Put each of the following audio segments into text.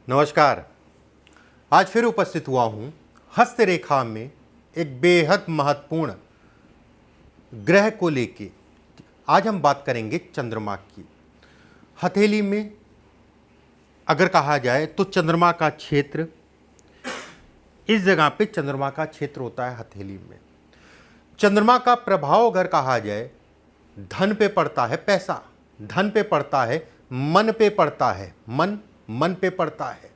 नमस्कार। आज फिर उपस्थित हुआ हूँ हस्तरेखा में एक बेहद महत्वपूर्ण ग्रह को लेके। आज हम बात करेंगे चंद्रमा की। हथेली में अगर कहा जाए तो चंद्रमा का क्षेत्र, इस जगह पे चंद्रमा का क्षेत्र होता है हथेली में। चंद्रमा का प्रभाव अगर कहा जाए धन पे पड़ता है, पैसा धन पे पड़ता है, मन पे पड़ता है, मन पे पड़ता है।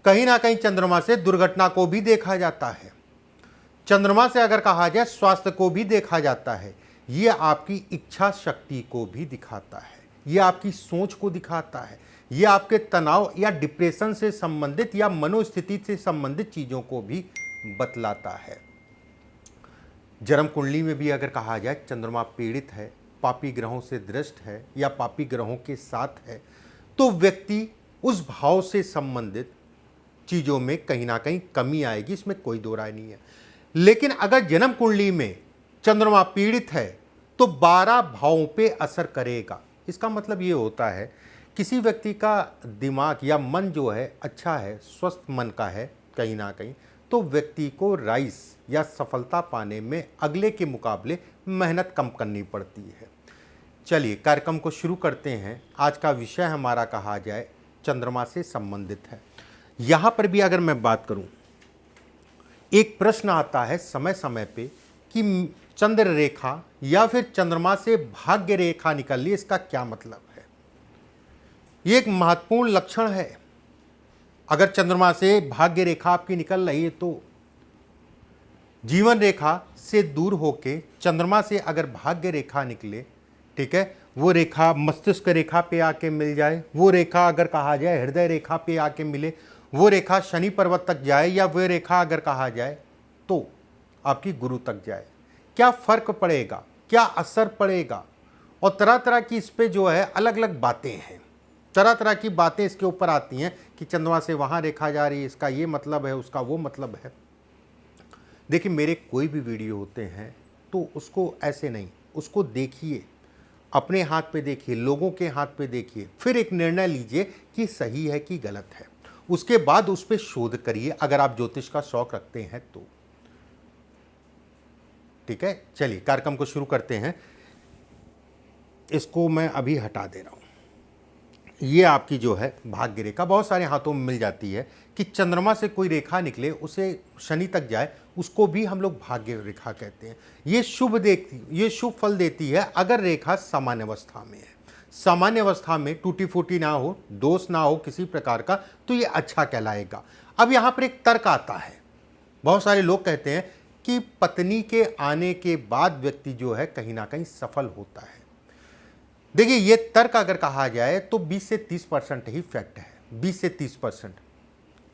कहीं ना कहीं चंद्रमा से दुर्घटना को भी देखा जाता है। चंद्रमा से अगर कहा जाए स्वास्थ्य को भी देखा जाता है। ये आपकी इच्छा शक्ति को भी दिखाता है, ये आपकी सोच को दिखाता है, ये आपके तनाव या डिप्रेशन से संबंधित या मनोस्थिति से संबंधित चीज़ों को भी बतलाता है। जन्म कुंडली में भी अगर कहा जाए चंद्रमा पीड़ित है, पापी ग्रहों से दृष्ट है या पापी ग्रहों के साथ है, तो व्यक्ति उस भाव से संबंधित चीज़ों में कहीं ना कहीं कमी आएगी, इसमें कोई दो राय नहीं है। लेकिन अगर जन्म कुंडली में चंद्रमा पीड़ित है तो 12 भावों पे असर करेगा। इसका मतलब ये होता है किसी व्यक्ति का दिमाग या मन जो है अच्छा है, स्वस्थ मन का है कहीं ना कहीं, तो व्यक्ति को राइस या सफलता पाने में अगले के मुकाबले मेहनत कम करनी पड़ती है। चलिए कार्यक्रम को शुरू करते हैं। आज का विषय हमारा कहा जाए चंद्रमा से संबंधित है। यहाँ पर भी अगर मैं बात करूँ, एक प्रश्न आता है समय समय पे कि चंद्र रेखा या फिर चंद्रमा से भाग्य रेखा निकल ली, इसका क्या मतलब है। ये एक महत्वपूर्ण लक्षण है। अगर चंद्रमा से भाग्य रेखा आपकी निकल रही है तो जीवन रेखा से दूर होके चंद्रमा से अगर भाग्य रेखा निकले, ठीक है, वो रेखा मस्तिष्क रेखा पे आके मिल जाए, वो रेखा अगर कहा जाए हृदय रेखा पे आके मिले, वो रेखा शनि पर्वत तक जाए, या वो रेखा अगर कहा जाए तो आपकी गुरु तक जाए, क्या फर्क पड़ेगा, क्या असर पड़ेगा। और तरह तरह की इस पे जो है अलग अलग बातें हैं, तरह तरह की बातें इसके ऊपर आती हैं कि चंद्रमा से वहाँ रेखा जा रही है, इसका ये मतलब है, उसका वो मतलब है। देखिए मेरे कोई भी वीडियो होते हैं तो उसको ऐसे नहीं, उसको देखिए, अपने हाथ पे देखिए, लोगों के हाथ पे देखिए, फिर एक निर्णय लीजिए कि सही है कि गलत है। उसके बाद उस पर शोध करिए अगर आप ज्योतिष का शौक रखते हैं तो। ठीक है, चलिए कार्यक्रम को शुरू करते हैं। इसको मैं अभी हटा दे रहा हूं। ये आपकी जो है भाग्य रेखा बहुत सारे हाथों में मिल जाती है कि चंद्रमा से कोई रेखा निकले उसे शनि तक जाए, उसको भी हम लोग भाग्य रेखा कहते हैं। ये शुभ फल देती है अगर रेखा सामान्य अवस्था में है, सामान्य अवस्था में टूटी फूटी ना हो, दोष ना हो किसी प्रकार का, तो ये अच्छा कहलाएगा। अब यहाँ पर एक तर्क आता है। बहुत सारे लोग कहते हैं कि पत्नी के आने के बाद व्यक्ति जो है कहीं ना कहीं सफल होता है। देखिए ये तर्क अगर कहा जाए तो 20 से 30% ही फैक्ट है, 20 से 30%।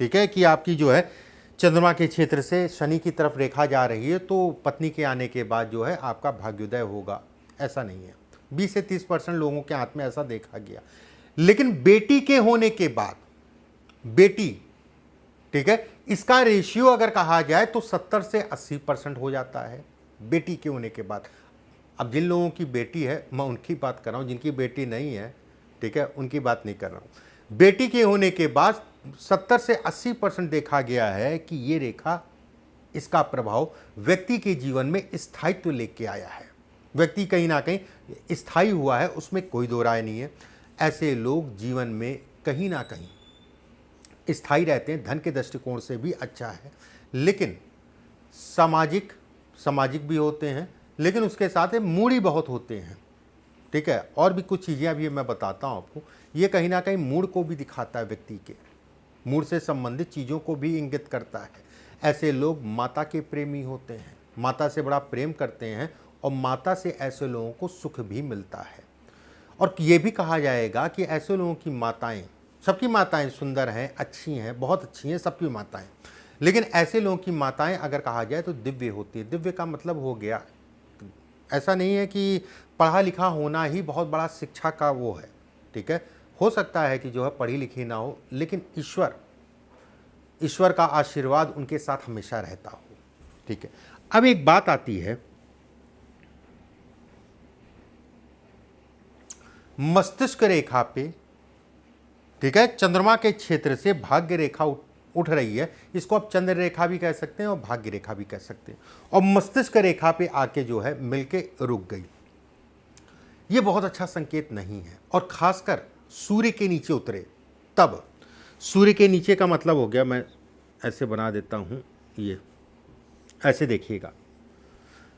ठीक है, कि आपकी जो है चंद्रमा के क्षेत्र से शनि की तरफ रेखा जा रही है तो पत्नी के आने के बाद जो है आपका भाग्योदय होगा, ऐसा नहीं है। 20 से 30% लोगों के हाथ में ऐसा देखा गया। लेकिन बेटी के होने के बाद, बेटी, ठीक है, इसका रेशियो अगर कहा जाए तो 70 से 80% हो जाता है बेटी के होने के बाद। अब जिन लोगों की बेटी है मैं उनकी बात कर रहा हूँ, जिनकी बेटी नहीं है, ठीक है, उनकी बात नहीं कर रहा हूँ। बेटी के होने के बाद 70 से 80% देखा गया है कि ये रेखा, इसका प्रभाव व्यक्ति के जीवन में स्थायित्व लेके आया है। व्यक्ति कहीं ना कहीं स्थायी हुआ है, उसमें कोई दो राय नहीं है। ऐसे लोग जीवन में कहीं ना कहीं स्थायी रहते हैं, धन के दृष्टिकोण से भी अच्छा है। लेकिन सामाजिक भी होते हैं, लेकिन उसके साथ मूडी बहुत होते हैं। ठीक है, और भी कुछ चीज़ें अभी मैं बताता हूँ आपको। ये कहीं ना कहीं मूड को भी दिखाता है, व्यक्ति के मूड से संबंधित चीज़ों को भी इंगित करता है। ऐसे लोग माता के प्रेमी होते हैं, माता से बड़ा प्रेम करते हैं, और माता से ऐसे लोगों को सुख भी मिलता है। और ये भी कहा जाएगा कि ऐसे लोगों की माताएं, सबकी माताएं सुंदर हैं, अच्छी हैं, बहुत अच्छी हैं सबकी माताएं, लेकिन ऐसे लोगों की माताएं अगर कहा जाए तो दिव्य होती है। दिव्य का मतलब हो गया, ऐसा नहीं है कि पढ़ा लिखा होना ही बहुत बड़ा शिक्षा का वो है। ठीक है, हो सकता है कि जो है पढ़ी लिखी ना हो, लेकिन ईश्वर का आशीर्वाद उनके साथ हमेशा रहता हो। ठीक है, अब एक बात आती है, मस्तिष्क रेखा पे ठीक है, चंद्रमा के क्षेत्र से भाग्य रेखा उठ रही है, इसको आप चंद्र रेखा भी कह सकते हैं और भाग्य रेखा भी कह सकते हैं, और मस्तिष्क रेखा पे आके जो है मिलके रुक गई। ये बहुत अच्छा संकेत नहीं है, और खासकर सूर्य के नीचे उतरे तब। सूर्य के नीचे का मतलब हो गया, मैं ऐसे बना देता हूं, ये ऐसे देखिएगा,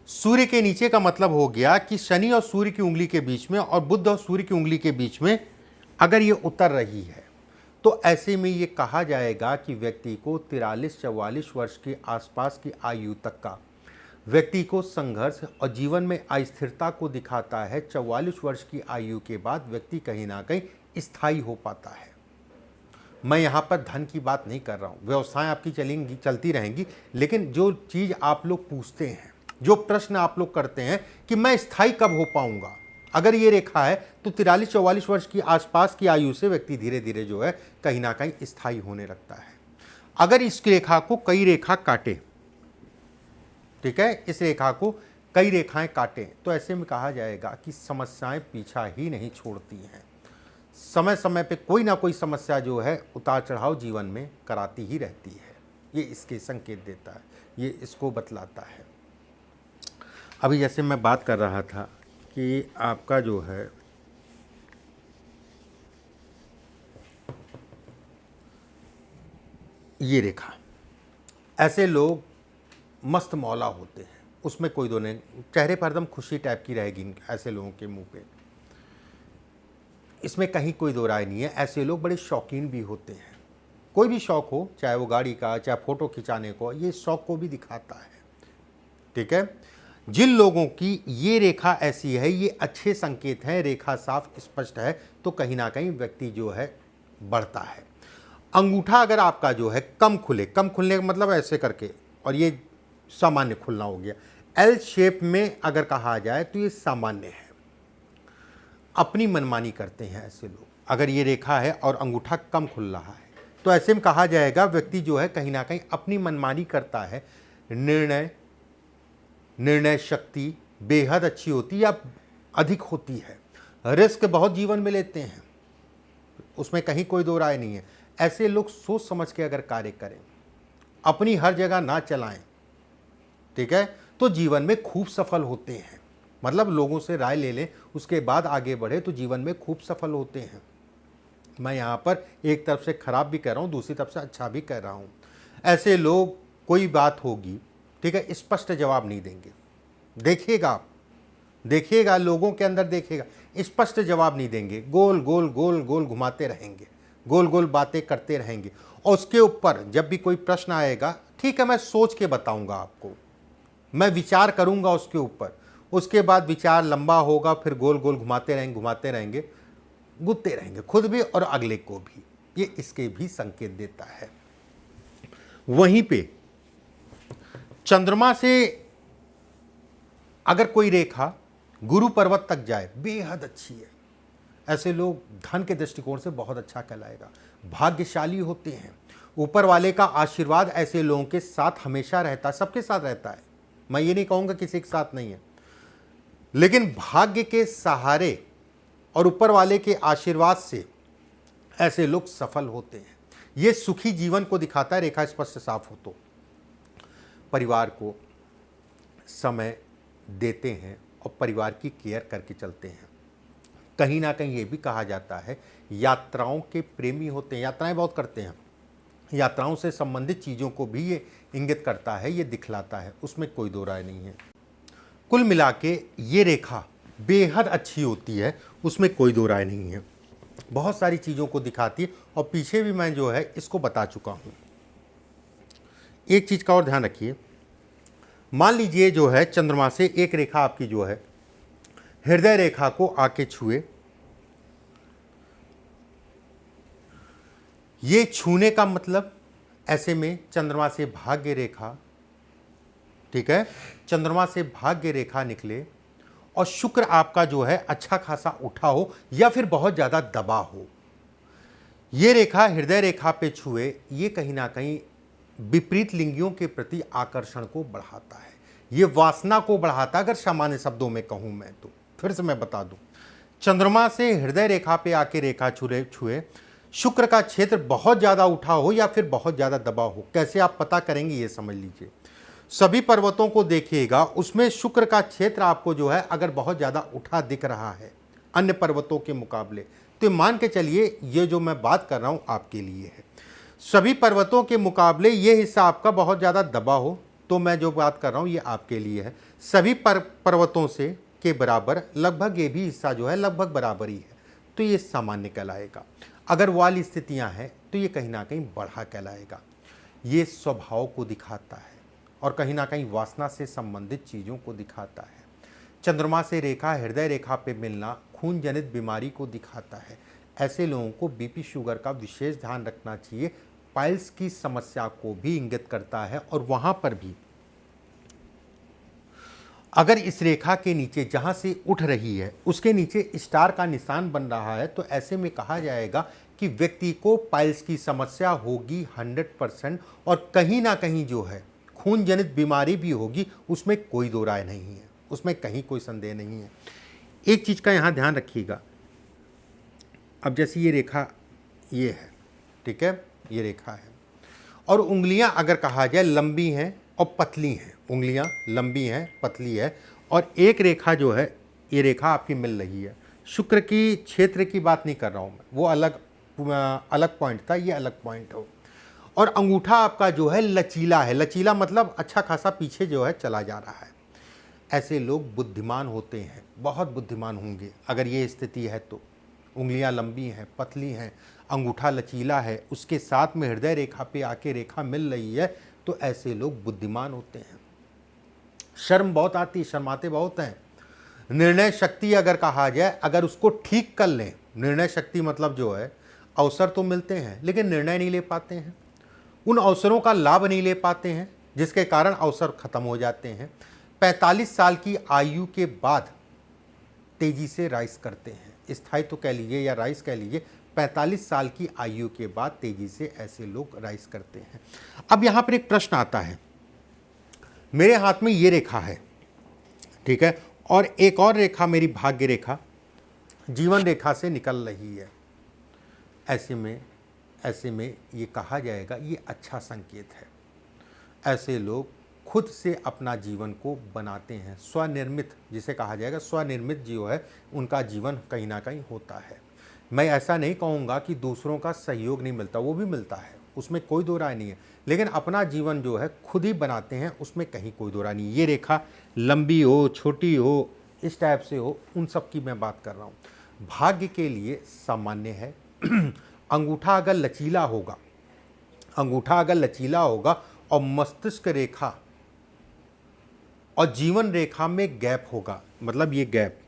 सूर्य के नीचे का मतलब हो गया कि शनि और सूर्य की उंगली के बीच में और बुध और सूर्य की उंगली के बीच में अगर ये उतर रही है, तो ऐसे में ये कहा जाएगा कि व्यक्ति को 43-44 वर्ष के आसपास की आयु तक का व्यक्ति को संघर्ष और जीवन में अस्थिरता को दिखाता है। 44 वर्ष की आयु के बाद व्यक्ति कहीं ना कहीं स्थायी हो पाता है। मैं यहाँ पर धन की बात नहीं कर रहा हूँ, व्यवसाय आपकी चलती रहेंगी, लेकिन जो चीज़ आप लोग पूछते हैं, जो प्रश्न आप लोग करते हैं कि मैं स्थायी कब हो पाऊंगा, अगर ये रेखा है तो 43-44 वर्ष की आसपास की आयु से व्यक्ति धीरे धीरे जो है कहीं ना कहीं स्थायी होने लगता है। अगर इस रेखा को कई रेखा काटे, ठीक है, इस रेखा को कई रेखाएं काटें, तो ऐसे में कहा जाएगा कि समस्याएं पीछा ही नहीं छोड़ती हैं। समय समय पे कोई ना कोई समस्या जो है उतार चढ़ाव जीवन में कराती ही रहती है। ये इसके संकेत देता है, ये इसको बतलाता है। अभी जैसे मैं बात कर रहा था कि आपका जो है ये रेखा, ऐसे लोग मस्त मौला होते हैं, उसमें कोई दो नहीं, चेहरे पर एकदम खुशी टाइप की रहेगी ऐसे लोगों के मुंह पे, इसमें कहीं कोई दो राय नहीं है। ऐसे लोग बड़े शौकीन भी होते हैं, कोई भी शौक हो, चाहे वो गाड़ी का, चाहे फोटो खिंचाने को, ये शौक को भी दिखाता है। ठीक है, जिन लोगों की ये रेखा ऐसी है, ये अच्छे संकेत हैं, रेखा साफ स्पष्ट है, तो कहीं ना कहीं व्यक्ति जो है बढ़ता है। अंगूठा अगर आपका जो है कम खुले, कम खुलने का मतलब ऐसे करके, और ये सामान्य खुलना हो गया, एल शेप में अगर कहा जाए तो ये सामान्य है। अपनी मनमानी करते हैं ऐसे लोग, अगर ये रेखा है और अंगूठा कम खुल रहा है, तो ऐसे में कहा जाएगा व्यक्ति जो है कहीं ना कहीं अपनी मनमानी करता है। निर्णय शक्ति बेहद अच्छी होती है या अधिक होती है। रिस्क बहुत जीवन में लेते हैं, उसमें कहीं कोई दो राय नहीं है। ऐसे लोग सोच समझ के अगर कार्य करें, अपनी हर जगह ना चलाएं, ठीक है, तो जीवन में खूब सफल होते हैं। मतलब लोगों से राय ले लें, उसके बाद आगे बढ़े तो जीवन में खूब सफल होते हैं। मैं यहाँ पर एक तरफ से खराब भी कह रहा हूँ, दूसरी तरफ से अच्छा भी कह रहा हूँ। ऐसे लोग कोई बात होगी, ठीक है, स्पष्ट जवाब नहीं देंगे। देखिएगा आप, देखिएगा लोगों के अंदर, देखिएगा स्पष्ट जवाब नहीं देंगे, गोल गोल गोल गोल घुमाते रहेंगे, गोल गोल बातें करते रहेंगे। और उसके ऊपर जब भी कोई प्रश्न आएगा, ठीक है मैं सोच के बताऊंगा आपको, मैं विचार करूंगा उसके ऊपर, उसके बाद विचार लंबा होगा, फिर गोल गोल घुमाते रहेंगे, गुत्ते रहेंगे खुद भी और अगले को भी। ये इसके भी संकेत देता है। वहीं पे चंद्रमा से अगर कोई रेखा गुरु पर्वत तक जाए, बेहद अच्छी है। ऐसे लोग धन के दृष्टिकोण से बहुत अच्छा कहलाएगा, भाग्यशाली होते हैं। ऊपर वाले का आशीर्वाद ऐसे लोगों के साथ हमेशा रहता है, सबके साथ रहता है। मैं ये नहीं कहूँगा किसी के साथ नहीं है, लेकिन भाग्य के सहारे और ऊपर वाले के आशीर्वाद से ऐसे लोग सफल होते हैं। ये सुखी जीवन को दिखाता है, रेखा स्पष्ट साफ हो तो। परिवार को समय देते हैं और परिवार की केयर करके चलते हैं। कहीं ना कहीं ये भी कहा जाता है यात्राओं के प्रेमी होते हैं, यात्राएं बहुत करते हैं, यात्राओं से संबंधित चीज़ों को भी ये इंगित करता है, ये दिखलाता है, उसमें कोई दो राय नहीं है। कुल मिला के ये रेखा बेहद अच्छी होती है, उसमें कोई दो राय नहीं है। बहुत सारी चीज़ों को दिखाती है, और पीछे भी मैं जो है इसको बता चुका हूँ। एक चीज़ का और ध्यान रखिए, मान लीजिए जो है चंद्रमा से एक रेखा आपकी जो है हृदय रेखा को आके छुए, ये छूने का मतलब ऐसे में चंद्रमा से भाग्य रेखा, ठीक है, चंद्रमा से भाग्य रेखा निकले और शुक्र आपका जो है अच्छा खासा उठा हो या फिर बहुत ज़्यादा दबा हो, ये रेखा हृदय रेखा पे छुए, ये कहीं ना कहीं विपरीत लिंगियों के प्रति आकर्षण को बढ़ाता है, ये वासना को बढ़ाता है। अगर सामान्य शब्दों में कहूँ मैं तो, फिर से मैं बता दूं, चंद्रमा से हृदय रेखा पे आके रेखा छुए, शुक्र का क्षेत्र बहुत ज़्यादा उठा हो या फिर बहुत ज़्यादा दबा हो। कैसे आप पता करेंगे ये समझ लीजिए। सभी पर्वतों को देखिएगा, उसमें शुक्र का क्षेत्र आपको जो है अगर बहुत ज़्यादा उठा दिख रहा है अन्य पर्वतों के मुकाबले, तो मान के चलिए ये जो मैं बात कर रहा हूँ आपके लिए है। सभी पर्वतों के मुकाबले ये हिस्सा आपका बहुत ज़्यादा दबा हो, तो मैं जो बात कर रहा हूँ ये आपके लिए है। सभी पर्वतों से के बराबर लगभग ये भी हिस्सा जो है लगभग बराबर ही है, तो ये सामान्य कहलाएगा। अगर वाली स्थितियाँ हैं तो ये कहीं ना कहीं बढ़ा कहलाएगा। ये स्वभाव को दिखाता है और कहीं ना कहीं वासना से संबंधित चीज़ों को दिखाता है। चंद्रमा से रेखा हृदय रेखा पे मिलना खून जनित बीमारी को दिखाता है। ऐसे लोगों को बीपी शुगर का विशेष ध्यान रखना चाहिए। पाइल्स की समस्या को भी इंगित करता है और वहाँ पर भी अगर इस रेखा के नीचे जहाँ से उठ रही है उसके नीचे स्टार का निशान बन रहा है, तो ऐसे में कहा जाएगा कि व्यक्ति को पाइल्स की समस्या होगी 100%, और कहीं ना कहीं जो है खून जनित बीमारी भी होगी, उसमें कोई दो राय नहीं है, उसमें कहीं कोई संदेह नहीं है। एक चीज़ का यहाँ ध्यान रखिएगा। अब जैसे ये रेखा ये है, ठीक है, ये रेखा है और उंगलियां अगर कहा जाए लंबी हैं और पतली हैं, उंगलियां लंबी हैं पतली है, और एक रेखा जो है ये रेखा आपकी मिल रही है। शुक्र की क्षेत्र की बात नहीं कर रहा हूँ मैं, वो अलग पॉइंट था, ये अलग पॉइंट हो। और अंगूठा आपका जो है लचीला है, लचीला मतलब अच्छा खासा पीछे जो है चला जा रहा है। ऐसे लोग बुद्धिमान होते हैं, बहुत बुद्धिमान होंगे अगर ये स्थिति है तो। उंगलियां लंबी हैं पतली हैं, अंगूठा लचीला है, उसके साथ में हृदय रेखा पे आके रेखा मिल रही है, तो ऐसे लोग बुद्धिमान होते हैं। शर्म बहुत आती, शर्माते बहुत हैं। निर्णय शक्ति अगर कहा जाए, अगर उसको ठीक कर लें, निर्णय शक्ति मतलब जो है अवसर तो मिलते हैं लेकिन निर्णय नहीं ले पाते हैं, उन अवसरों का लाभ नहीं ले पाते हैं, जिसके कारण अवसर खत्म हो जाते हैं। 45 साल की आयु के बाद तेजी से राइज करते हैं, स्थायित्व तो कह लीजिए या राइज कह लीजिए। 45 साल की आयु के बाद तेजी से ऐसे लोग राइज करते हैं। अब यहाँ पर एक प्रश्न आता है, मेरे हाथ में ये रेखा है, ठीक है, और एक और रेखा मेरी भाग्य रेखा जीवन रेखा से निकल रही है। ऐसे में ये कहा जाएगा ये अच्छा संकेत है। ऐसे लोग खुद से अपना जीवन को बनाते हैं, स्वनिर्मित जिसे कहा जाएगा, स्वनिर्मित जो है उनका जीवन कहीं ना कहीं होता है। मैं ऐसा नहीं कहूँगा कि दूसरों का सहयोग नहीं मिलता, वो भी मिलता है, उसमें कोई दो राय नहीं है, लेकिन अपना जीवन जो है खुद ही बनाते हैं, उसमें कहीं कोई दो राय नहीं। ये रेखा लंबी हो छोटी हो इस टाइप से हो, उन सब की मैं बात कर रहा हूँ। भाग्य के लिए सामान्य है। अंगूठा अगर लचीला होगा, अंगूठा अगर लचीला होगा और मस्तिष्क रेखा और जीवन रेखा में गैप होगा, मतलब ये गैप,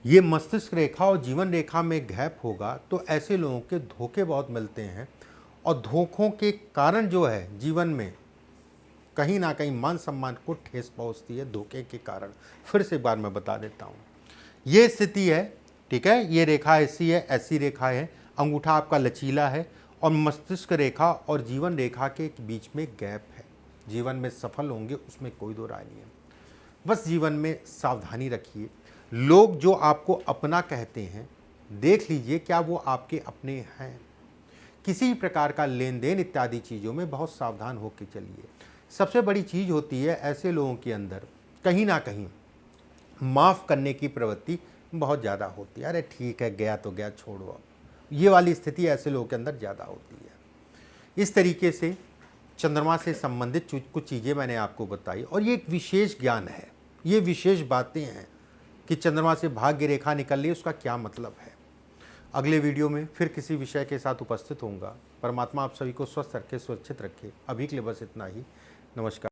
ये मस्तिष्क रेखा और जीवन रेखा में गैप होगा, तो ऐसे लोगों के धोखे बहुत मिलते हैं और धोखों के कारण जो है जीवन में कहीं ना कहीं मान सम्मान को ठेस पहुंचती है धोखे के कारण। फिर से एक बार मैं बता देता हूँ, ये स्थिति है, ठीक है, ये रेखा ऐसी है, ऐसी रेखा है, अंगूठा आपका लचीला है और मस्तिष्क रेखा और जीवन रेखा के बीच में गैप है। जीवन में सफल होंगे, उसमें कोई दो राय नहीं है। बस जीवन में सावधानी रखिए। लोग जो आपको अपना कहते हैं, देख लीजिए क्या वो आपके अपने हैं। किसी प्रकार का लेन देन इत्यादि चीज़ों में बहुत सावधान होकर चलिए। सबसे बड़ी चीज़ होती है ऐसे लोगों के अंदर कहीं ना कहीं माफ़ करने की प्रवृत्ति बहुत ज़्यादा होती है। अरे ठीक है, गया तो गया, छोड़ो अब, ये वाली स्थिति ऐसे लोगों के अंदर ज़्यादा होती है। इस तरीके से चंद्रमा से संबंधित कुछ चीज़ें मैंने आपको बताई और ये एक विशेष ज्ञान है, ये विशेष बातें हैं कि चंद्रमा से भाग्य रेखा निकल रही, उसका क्या मतलब है। अगले वीडियो में फिर किसी विषय के साथ उपस्थित होऊंगा। परमात्मा आप सभी को स्वस्थ रखे, सुरक्षित रखे। अभी के लिए बस इतना ही। नमस्कार।